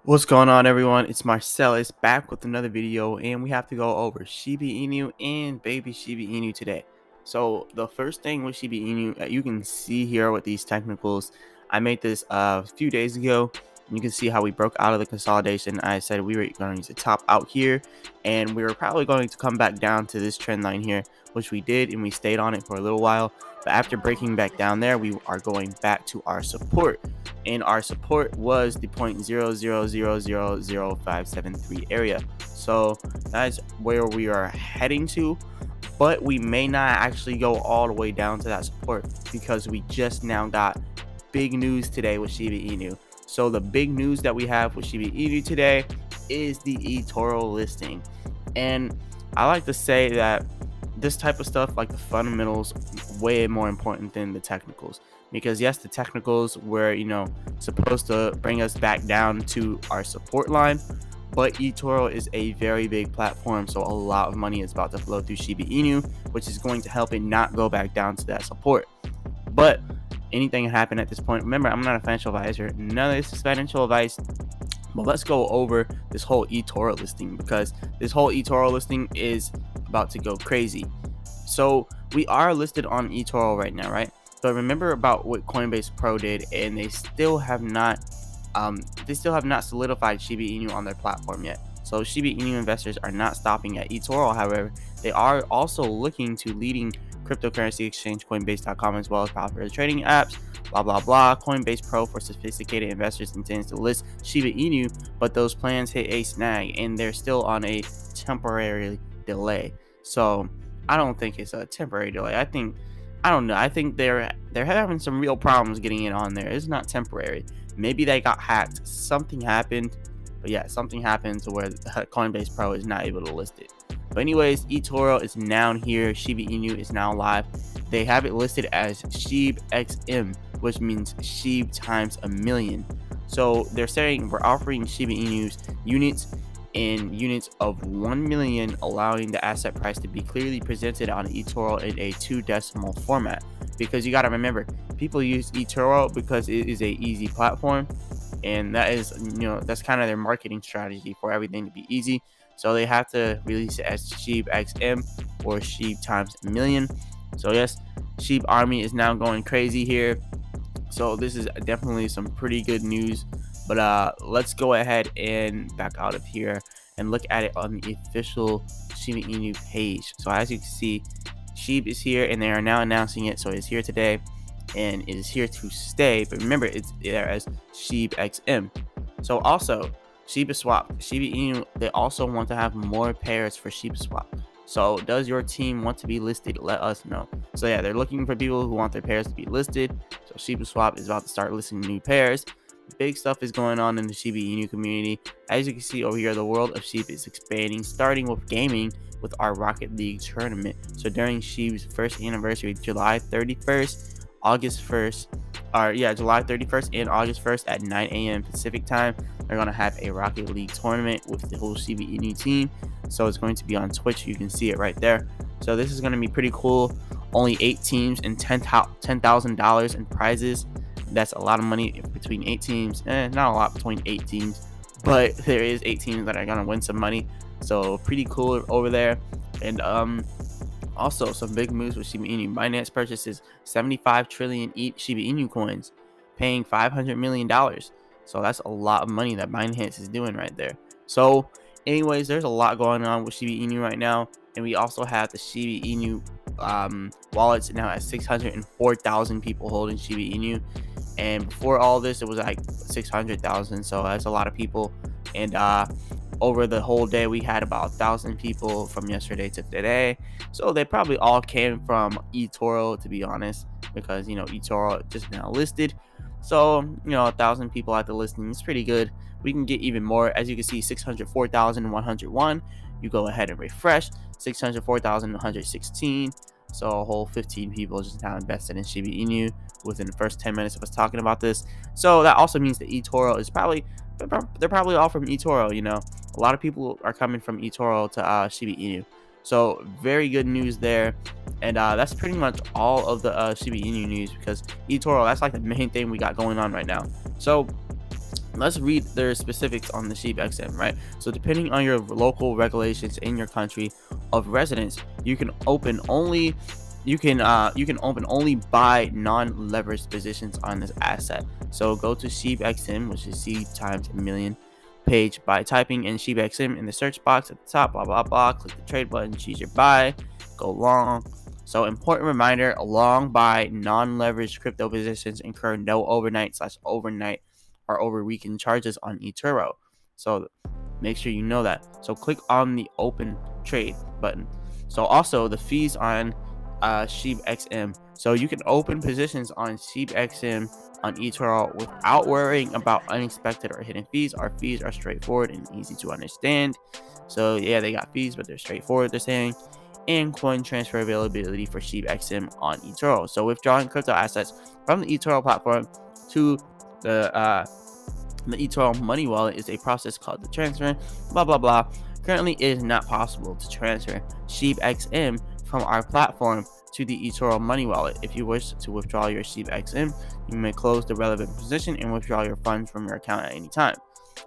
What's going on, everyone? It's Marsellis back with another video, and we have to go over Shiba Inu and baby Shiba Inu today. So the first thing with Shiba Inu, you can see here with these technicals, I made this a few days ago. You can see how we broke out of the consolidation. I said we were going to top out here, and we were probably going to come back down to this trend line here, which we did, and we stayed on it for a little while. But after breaking back down there, we are going back to our support, and our support was the 0.0000573 area. So that's where we are heading to, but we may not actually go all the way down to that support because we just now got big news today with Shiba Inu. So the big news that we have with Shiba Inu today is the Etoro listing. And I like to say that this type of stuff, like the fundamentals, way more important than the technicals, because yes, the technicals were supposed to bring us back down to our support line, but Etoro is a very big platform, so a lot of money is about to flow through Shiba Inu, which is going to help it not go back down to that support. But anything can happen at this point. Remember, I'm not a financial advisor, none of this is financial advice. But let's go over this whole Etoro listing, because this whole Etoro listing is about to go crazy. So we are listed on Etoro right now, right? But remember about what Coinbase Pro did, and they still have not solidified Shiba Inu on their platform yet. So Shiba Inu investors are not stopping at Etoro. However, they are also looking to leading cryptocurrency exchange Coinbase.com, as well as popular trading apps. Blah blah blah. Coinbase Pro for sophisticated investors intends to list Shiba Inu, but those plans hit a snag, and they're still on a temporary delay. So I don't think it's a temporary delay. I don't know. I think they're having some real problems getting it on there. It's not temporary. Maybe they got hacked. Something happened. But yeah, something happened to where Coinbase Pro is not able to list it. But anyways, Etoro is now here. Shiba Inu is now live. They have it listed as SHIB XM, which means SHIB times a million. So they're saying we're offering Shiba Inu's units in units of 1 million, allowing the asset price to be clearly presented on Etoro in a 2-decimal format. Because you got to remember, people use Etoro because it is a easy platform, and that is, that's kind of their marketing strategy for everything to be easy. So they have to release it as SHIB XM or SHIB times a million. So yes, SHIB Army is now going crazy here. So this is definitely some pretty good news. But let's go ahead and back out of here and look at it on the official Shiba Inu page. So as you can see, SHIB is here, and they are now announcing it. So it's here today, and it is here to stay. But remember, it's there as SHIB XM. So also, Shiba Swap, Shiba Inu, they also want to have more pairs for Shiba Swap. So does your team want to be listed? Let us know. So yeah, they're looking for people who want their pairs to be listed. So Shiba Swap is about to start listing new pairs. Big stuff is going on in the Shiba Inu community. As you can see over here, the world of Shiba is expanding, starting with gaming with our Rocket League tournament. So during Shiba's first anniversary, July 31st, July 31st and August 1st at 9 a.m. Pacific time, they're going to have a Rocket League tournament with the whole Shiba Inu team. So it's going to be on Twitch. You can see it right there. So this is going to be pretty cool. Only 8 teams and $10,000 in prizes. That's a lot of money between 8 teams. Not a lot between 8 teams, but there is 8 teams that are going to win some money. So pretty cool over there. And also some big moves with Shiba Inu. Binance purchases 75 trillion Shiba Inu coins, paying $500 million. So that's a lot of money that Binance is doing right there. So anyways, there's a lot going on with Shiba Inu right now. And we also have the Shiba Inu wallets now at 604,000 people holding Shiba Inu. And before all this, it was like 600,000. So that's a lot of people. And over the whole day, we had about 1,000 people from yesterday to today. So they probably all came from Etoro, to be honest, because Etoro just now listed. So 1,000 people at the listing is pretty good. We can get even more. As you can see, 604,101. You go ahead and refresh. 604,116. So a whole 15 people just now invested in Shiba Inu within the first 10 minutes of us talking about this. So that also means that Etoro is they're probably all from Etoro. A lot of people are coming from Etoro to Shiba Inu. So very good news there. And that's pretty much all of the Shiba Inu news, because Etoro, that's like the main thing we got going on right now. So let's read their specifics on the Sheep XM, right? So depending on your local regulations in your country of residence, you can open only buy non-leveraged positions on this asset. So go to Sheep XM, which is C times a million page, by typing in Shiba XM in the search box at the top, blah blah blah. Click the trade button, choose your buy, go long. So important reminder: long buy non-leveraged crypto positions incur no overnight or over weekend charges on Etoro. So make sure you know that. So click on the open trade button. So also the fees on Sheep XM. So you can open positions on Sheep XM on Etoro without worrying about unexpected or hidden fees. Our fees are straightforward and easy to understand. So yeah, they got fees, but they're straightforward, they're saying. And coin transfer availability for Sheep XM on Etoro. So withdrawing crypto assets from the Etoro platform to the Etoro money wallet is a process called the transfer, blah blah blah. Currently, it is not possible to transfer Sheep XM from our platform to the Etoro money wallet. If you wish to withdraw your Sheep XM, you may close the relevant position and withdraw your funds from your account at any time.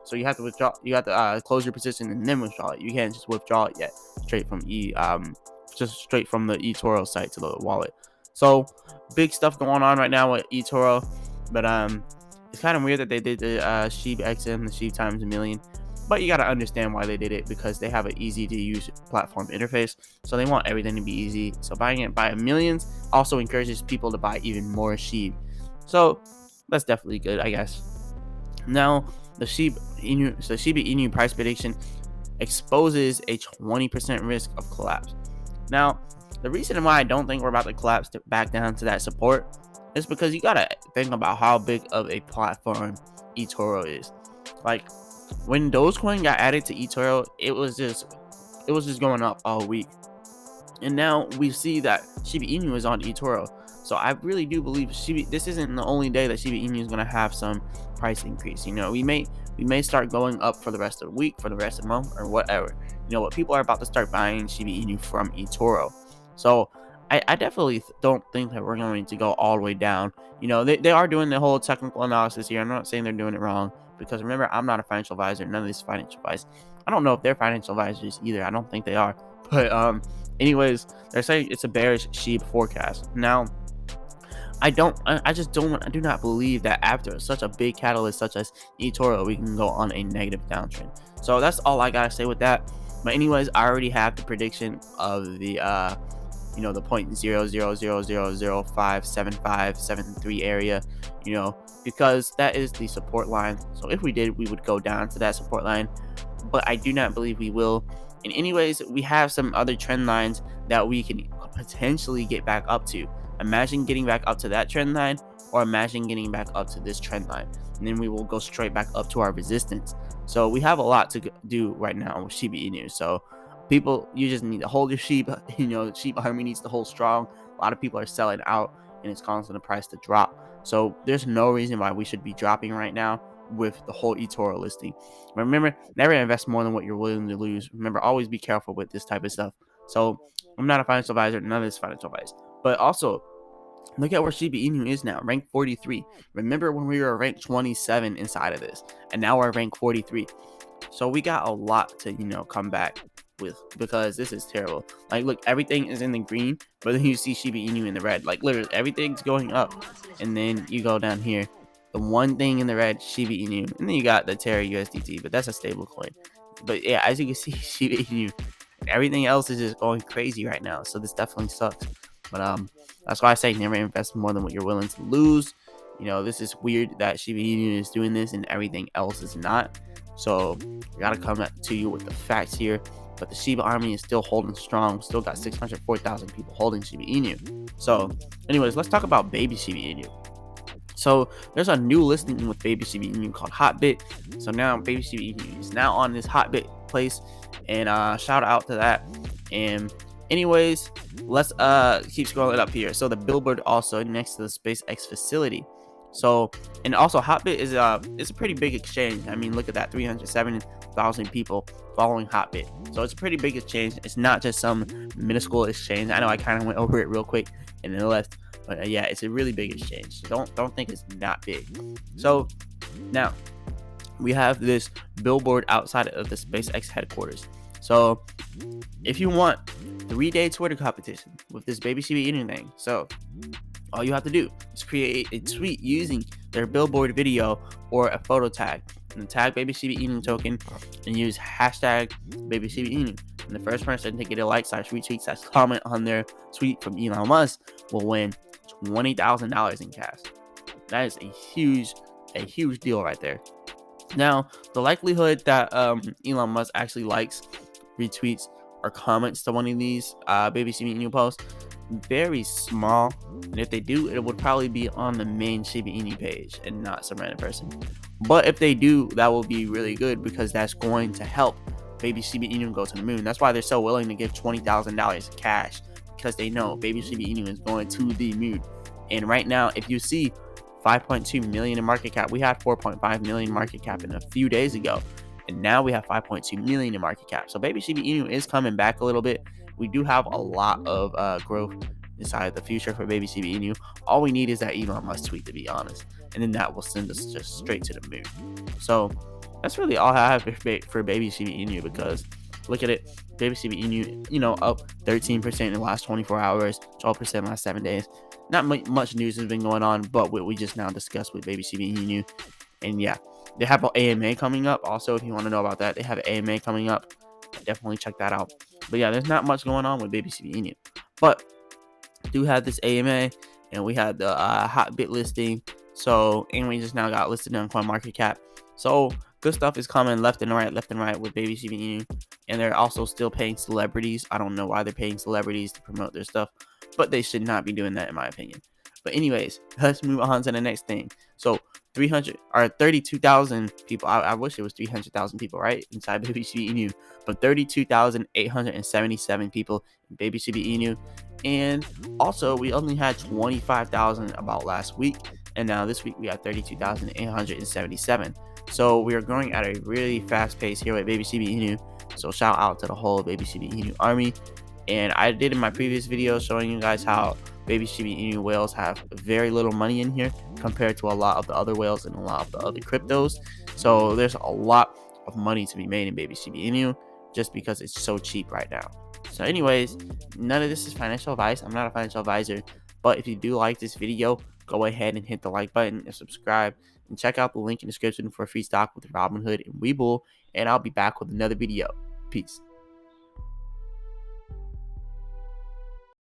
So you have to withdraw. You have to close your position and then withdraw it. You can't just withdraw it yet straight from straight from the Etoro site to the wallet. So big stuff going on right now with Etoro, but it's kind of weird that they did the Sheep XM, the Sheep times a million. But you got to understand why they did it, because they have an easy to use platform interface. So they want everything to be easy. So buying it by millions also encourages people to buy even more Sheep. So that's definitely good, I guess. Now, the Shiba Inu price prediction exposes a 20% risk of collapse. Now, the reason why I don't think we're about to collapse back down to that support is because you gotta think about how big of a platform Etoro is. Like, when Dogecoin got added to Etoro, it was just going up all week, and now we see that Shiba Inu is on Etoro. So I really do believe this isn't the only day that Shiba Inu is gonna have some price increase. You know, we may start going up for the rest of the week, for the rest of the month, or whatever. You know, but people are about to start buying Shiba Inu from Etoro. So I definitely don't think that we're going to go all the way down. You know, they are doing the whole technical analysis here. I'm not saying they're doing it wrong, because remember, I'm not a financial advisor. None of these financial advice. I don't know if they're financial advisors either. I don't think they are. But anyways, they're saying it's a bearish SHIB forecast. Now, I do not believe that after such a big catalyst such as Etoro, we can go on a negative downtrend. So that's all I gotta say with that. But anyways, I already have the prediction of the the 0.0000057573 area, because that is the support line. So if we did, we would go down to that support line, but I do not believe we will. And anyways, we have some other trend lines that we can potentially get back up to. Imagine getting back up to that trend line, or imagine getting back up to this trend line, and then we will go straight back up to our resistance. So we have a lot to do right now with Shiba Inu. So people, you just need to hold your sheep. Sheep army needs to hold strong. A lot of people are selling out, and it's causing the price to drop. So there's no reason why we should be dropping right now with the whole Etoro listing. But remember, never invest more than what you're willing to lose. Remember, always be careful with this type of stuff. So I'm not a financial advisor. None of this financial advice. But also, look at where Shiba Inu is now, rank 43. Remember when we were ranked 27 inside of this, and now we're ranked 43. So we got a lot to, come back with, because this is terrible. Like, look, everything is in the green, but then you see Shiba Inu in the red. Like, literally, everything's going up. And then you go down here, the one thing in the red, Shiba Inu. And then you got the Terra USDT, but that's a stable coin. But yeah, as you can see, Shiba Inu, everything else is just going crazy right now. So this definitely sucks. But that's why I say never invest more than what you're willing to lose. This is weird that Shiba Inu is doing this and everything else is not. So I gotta come to you with the facts here. But the Shiba army is still holding strong. We still got 604,000 people holding Shiba Inu. So anyways, let's talk about baby Shiba Inu. So there's a new listing with baby Shiba Inu called Hotbit. So now baby Shiba Inu is now on this Hotbit place, and shout out to that. And anyways, let's keep scrolling up here. So the billboard also next to the SpaceX facility. So, and also Hotbit is it's a pretty big exchange. I mean, look at that, 370,000 people following Hotbit. So it's a pretty big exchange. It's not just some minuscule exchange. I know I kind of went over it real quick and then left, but yeah, it's a really big exchange. So don't think it's not big. So now, we have this billboard outside of the SpaceX headquarters. So if you want 3-day Twitter competition with this baby Shiba Inu thing, so all you have to do is create a tweet using their billboard video or a photo tag, and tag baby Shiba Inu token, and use hashtag baby Shiba Inu. And the first person to get a like / retweet / comment on their tweet from Elon Musk will win $20,000 in cash. That is a huge deal right there. Now, the likelihood that Elon Musk actually likes, retweets, or comments to one of these baby Shiba Inu posts, very small. And if they do, it would probably be on the main Shiba Inu page and not some random person. But if they do, that will be really good, because that's going to help baby Shiba Inu go to the moon. That's why they're so willing to give $20,000 cash, because they know baby Shiba Inu is going to the moon. And right now, if you see 5.2 million in market cap, we had 4.5 million market cap in a few days ago, and now we have 5.2 million in market cap. So baby Shiba Inu is coming back a little bit. We do have a lot of growth inside the future for baby Shiba Inu. All we need is that Elon Musk tweet, to be honest, and then that will send us just straight to the moon. So that's really all I have for baby Shiba Inu, because look at it, baby Shiba Inu, up 13% in the last 24 hours, 12% in the last 7 days. Not much news has been going on, but what we just now discussed with baby Shiba Inu. And yeah, they have an AMA coming up. Also, if you want to know about that, they have an AMA coming up. Definitely check that out. But yeah, there's not much going on with baby Shiba Inu. But do have this AMA, and we had the hot bit listing. So, and we just now got listed on CoinMarketCap. So good stuff is coming left and right with baby Shiba Inu. And they're also still paying celebrities. I don't know why they're paying celebrities to promote their stuff, but they should not be doing that, in my opinion. But anyways, let's move on to the next thing. So 32,000 people. I wish it was 300,000 people, right, inside baby Shiba Inu, but 32,877 people in baby Shiba Inu. And also, we only had 25,000 about last week, and now this week we have 32,877. So we are growing at a really fast pace here with baby Shiba Inu. So shout out to the whole baby Shiba Inu army. And I did in my previous video showing you guys how baby Shiba Inu whales have very little money in here compared to a lot of the other whales and a lot of the other cryptos. So there's a lot of money to be made in baby Shiba Inu just because it's so cheap right now. So anyways, none of this is financial advice. I'm not a financial advisor, but if you do like this video, go ahead and hit the like button and subscribe, and check out the link in the description for free stock with Robinhood and Webull, and I'll be back with another video. Peace.